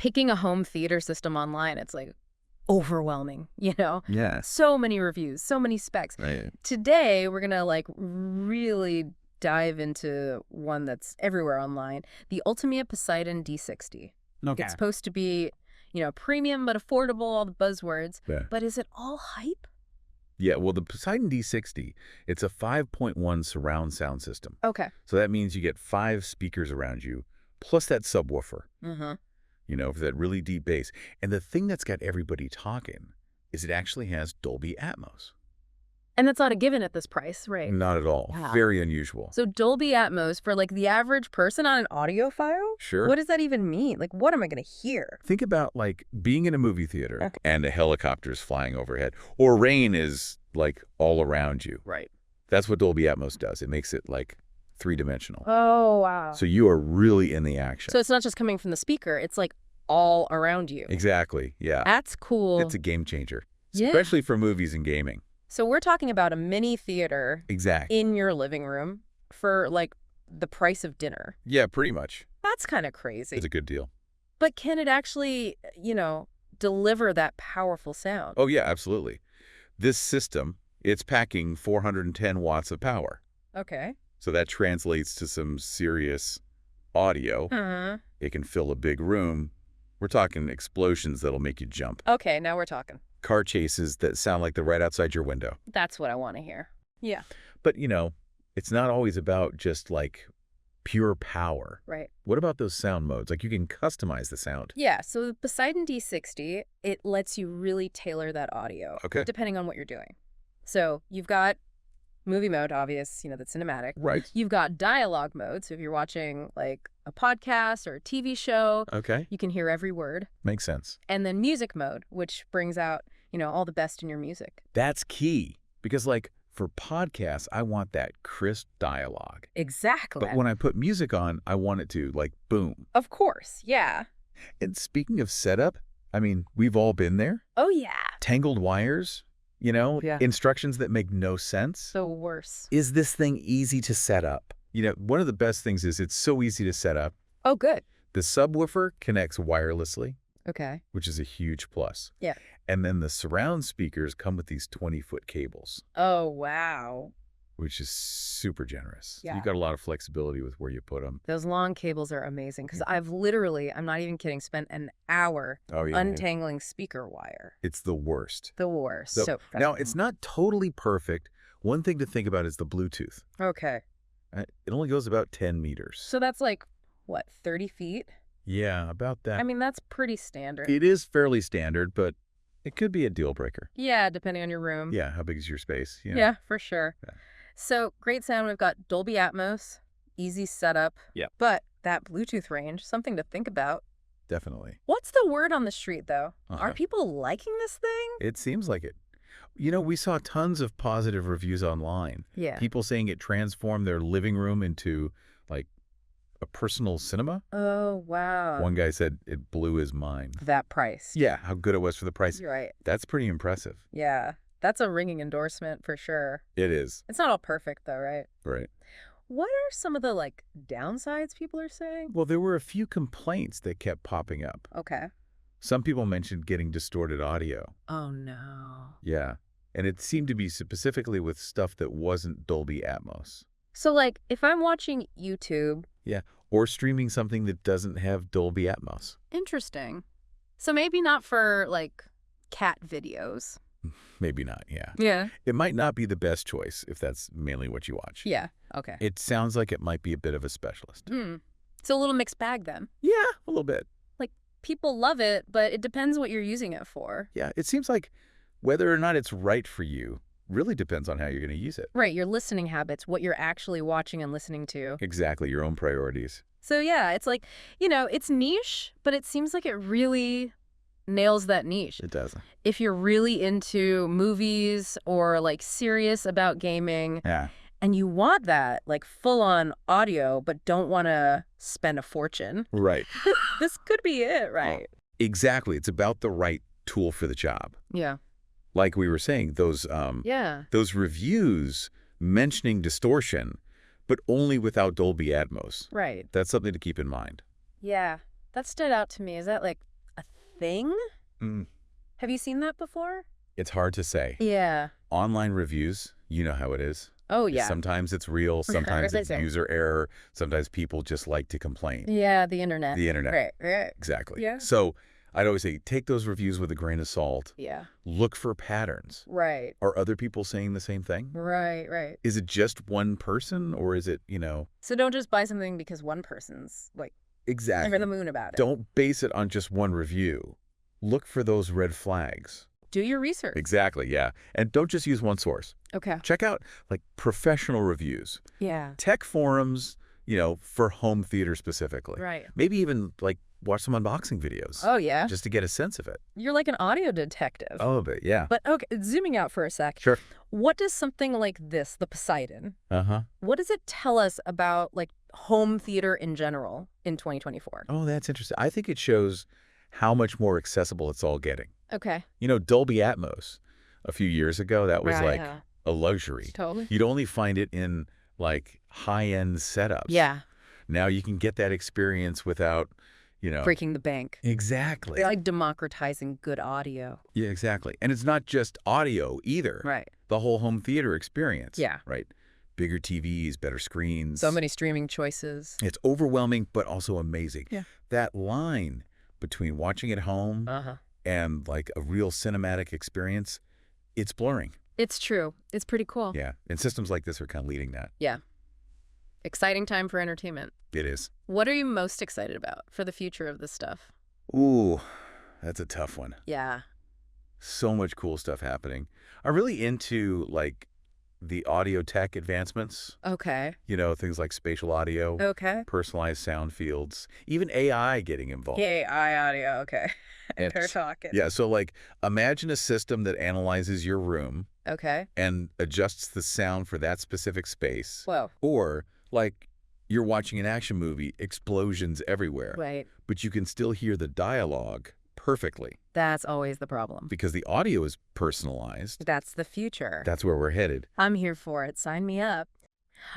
picking a home theater system online, it's like overwhelming, you know? Yeah. So many reviews, so many specs. Right. Today, we're going to like really dive into one that's everywhere online, the ULTIMEA Poseidon D60. Okay. It's supposed to be, you know, premium but affordable, all the buzzwords. Yeah. But is it all hype? Yeah, well, the Poseidon D60, it's a 5.1 surround sound system. Okay. So that means you get 5 speakers around you, plus that subwoofer, Mm-hmm. you know, for that really deep bass. And the thing that's got everybody talking is it actually has Dolby Atmos. And that's not a given at this price, right? Not at all. Wow. Very unusual. So Dolby Atmos for like the average person on an audiophile? Sure. What does that even mean? Like, what am I going to hear? Think about like being in a movie theater Okay. and a helicopter's flying overhead, or rain is like all around you. Right. That's what Dolby Atmos does. It makes it like 3-dimensional. Oh, wow. So you are really in the action. So it's not just coming from the speaker. It's like all around you. Exactly. Yeah. That's cool. It's a game changer, Yeah. especially for movies and gaming. So we're talking about a mini theater Exactly. in your living room for like the price of dinner. Yeah, pretty much. That's kind of crazy. It's a good deal. But can it actually, you know, deliver that powerful sound? Oh, yeah, absolutely. This system, it's packing 410 watts of power. Okay. So that translates to some serious audio. Uh-huh. It can fill a big room. We're talking explosions that'll make you jump. Okay, now we're talking. Car chases that sound like they're right outside your window. That's what I want to hear. Yeah. But, you know, it's not always about just like pure power. Right. What about those sound modes? Like you can customize the sound. Yeah, so the Poseidon D60, it lets you really tailor that audio. Okay. Depending on what you're doing. So you've got movie mode, obvious, you know, the cinematic. Right. You've got dialogue mode, so if you're watching like a podcast or a TV show, Okay. you can hear every word. Makes sense. And then music mode, which brings out, you know, all the best in your music. That's key because like for podcasts, I want that crisp dialogue. Exactly. But when I put music on, I want it to like boom. Of course, yeah. And speaking of setup, I mean, we've all been there. Oh, yeah. Tangled wires, you know, Yeah. instructions that make no sense. The worst. Is this thing easy to set up? You know, one of the best things is it's so easy to set up. Oh, good. The subwoofer connects wirelessly, Okay. which is a huge plus. Yeah. And then the surround speakers come with these 20-foot cables, Oh, wow. which is super generous. Yeah. You've got a lot of flexibility with where you put them. Those long cables are amazing because I've literally, I'm not even kidding, spent an hour Oh, yeah. untangling speaker wire. It's the worst. The worst. So, So now, it's not totally perfect. One thing to think about is the Bluetooth. okay. It only goes about 10 meters. So that's like, what, 30 feet? Yeah, about that. I mean, that's pretty standard. It is fairly standard, but it could be a deal breaker. Yeah, depending on your room. Yeah, how big is your space? You know? Yeah, for sure. Yeah. So great sound. We've got Dolby Atmos, easy setup. Yeah. But that Bluetooth range, something to think about. Definitely. What's the word on the street, though? Uh-huh. Are people liking this thing? It seems like it. You know, we saw tons of positive reviews online. Yeah. People saying it transformed their living room into, like, a personal cinema. Oh, wow. One guy said it blew his mind. That price. Yeah, how good it was for the price. You're right. That's pretty impressive. Yeah. That's a ringing endorsement for sure. It is. It's not all perfect, though, right? Right. What are some of the, like, downsides people are saying? Well, there were a few complaints that kept popping up. Okay. Some people mentioned getting distorted audio. Oh, no. Yeah. And it seemed to be specifically with stuff that wasn't Dolby Atmos. So, like, if I'm watching YouTube... Yeah. Or streaming something that doesn't have Dolby Atmos. Interesting. So maybe not for, like, cat videos. Maybe not, yeah. Yeah. It might not be the best choice if that's mainly what you watch. Yeah. Okay. It sounds like it might be a bit of a specialist. It's a little mixed bag then. Yeah, a little bit. Like, people love it, but it depends what you're using it for. Yeah, it seems like whether or not it's right for you really depends on how you're going to use it. Right, your listening habits, what you're actually watching and listening to. Exactly, your own priorities. So yeah, it's like, you know, it's niche, but it seems like it really nails that niche. It does. If you're really into movies or like serious about gaming Yeah. and you want that like full-on audio but don't want to spend a fortune, Right. this could be it, right? Exactly. It's about the right tool for the job. Yeah. Like we were saying, those Yeah. those reviews mentioning distortion, but only without Dolby Atmos. Right. That's something to keep in mind. Yeah. That stood out to me. Is that like thing? Mm, Have you seen that before? it's hard to say. Yeah. Online reviews, you know how it is. Oh, yeah. Sometimes it's real, sometimes it's user error, sometimes people just like to complain. Yeah, the internet. The internet. Right. Exactly. Yeah. So I'd always say take those reviews with a grain of salt. Yeah. Look for patterns. Right. Are other people saying the same thing? Right. Is it just one person or is it, So don't just buy something because one person's like Exactly. over the moon about it. Don't base it on just one review. Look for those red flags. Do your research. Exactly, yeah. And don't just use one source. Okay. Check out like professional reviews, Yeah. tech forums, for home theater specifically. Right. Maybe even like watch some unboxing videos. Oh, yeah. Just to get a sense of it. You're like an audio detective. A little bit, yeah. But okay, zooming out for a sec. Sure. What does something like this, the Poseidon, Uh-huh. what does it tell us about like home theater in general in 2024? Oh, that's interesting. I think it shows how much more accessible it's all getting. Okay. Dolby Atmos, a few years ago, that was Right, like yeah. a luxury. Totally. You'd only find it in like high-end setups. Yeah. Now you can get that experience without, Breaking the bank. Exactly. They're like democratizing good audio. Yeah, exactly. And it's not just audio either. Right. The whole home theater experience. Yeah. Right. Bigger TVs, better screens. So many streaming choices. It's overwhelming, but also amazing. Yeah. That line between watching at home and like a real cinematic experience, it's blurring. It's true. It's pretty cool. Yeah. And systems like this are kind of leading that. Yeah. Exciting time for entertainment. It is. What are you most excited about for the future of this stuff? Ooh, that's a tough one. Yeah. So much cool stuff happening. I'm really into like the audio tech advancements, Okay. things like spatial audio, Okay. personalized sound fields, even AI getting involved. AI audio. Okay. They're It's- talking. Yeah, so like imagine a system that analyzes your room Okay. and adjusts the sound for that specific space. Whoa. Or like you're watching an action movie, explosions everywhere, Right. but you can still hear the dialogue perfectly That's always the problem. because the audio is personalized. That's the future. That's where we're headed. I'm here for it. Sign me up.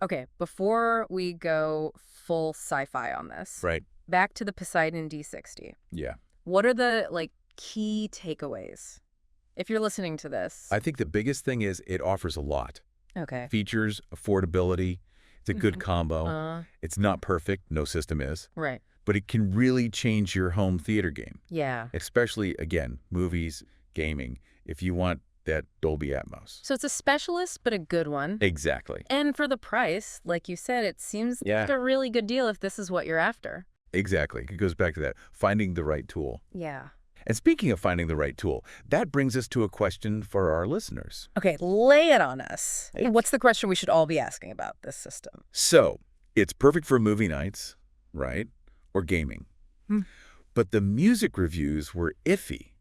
Okay, before we go full sci-fi on this, Right. back to the Poseidon D60. Yeah. What are the key takeaways? If you're listening to this. I think the biggest thing is it offers a lot. Okay. Features, affordability. It's a good combo. It's not perfect. No system is. Right. But it can really change your home theater game. Yeah. Especially, again, movies, gaming, if you want that Dolby Atmos. So it's a specialist, but a good one. Exactly. And for the price, like you said, it seems Yeah. like a really good deal if this is what you're after. Exactly. It goes back to that, finding the right tool. Yeah. And speaking of finding the right tool, that brings us to a question for our listeners. Okay, lay it on us. What's the question we should all be asking about this system? So, it's perfect for movie nights, right? Or gaming. But the music reviews were iffy.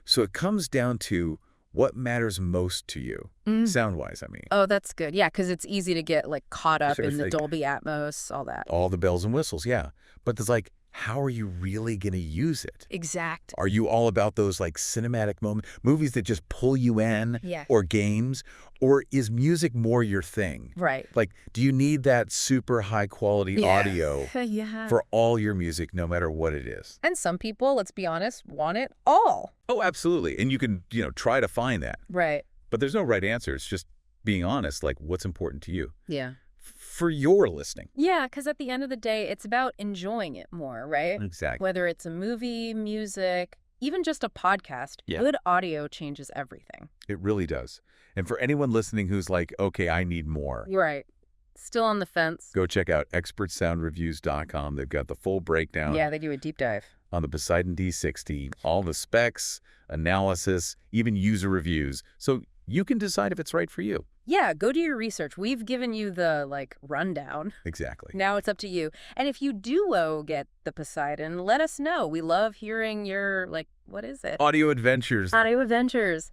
So it comes down to what matters most to you, sound-wise, I mean. Oh, that's good. Yeah, because it's easy to get caught up Sure, in the like- Dolby Atmos, all that. All the bells and whistles, yeah. But there's how are you really going to use it? Exact. Are you all about those cinematic moments, movies that just pull you in, Yeah. or games? Or is music more your thing? Right. Do you need that super high quality audio Yeah. for all your music, no matter what it is? And some people, let's be honest, want it all. Oh, absolutely. And you can, try to find that. Right. But there's no right answer. It's just being honest, what's important to you Yeah. for your listening. Yeah, because at the end of the day, it's about enjoying it more, right? Exactly. Whether it's a movie, music, even just a podcast, good audio changes everything. It really does. And for anyone listening who's okay, I need more, Right. Still on the fence. go check out expertsoundreviews.com. They've got the full breakdown Yeah, they do a deep dive. on the Poseidon D60, all the specs, analysis, even user reviews. So you can decide if it's right for you. Yeah, go do your research. We've given you the rundown. Exactly. Now it's up to you. And if you do get the Poseidon, let us know. We love hearing your what is it? Audio adventures. Audio adventures.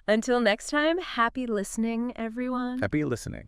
Until next time, happy listening, everyone. Happy listening.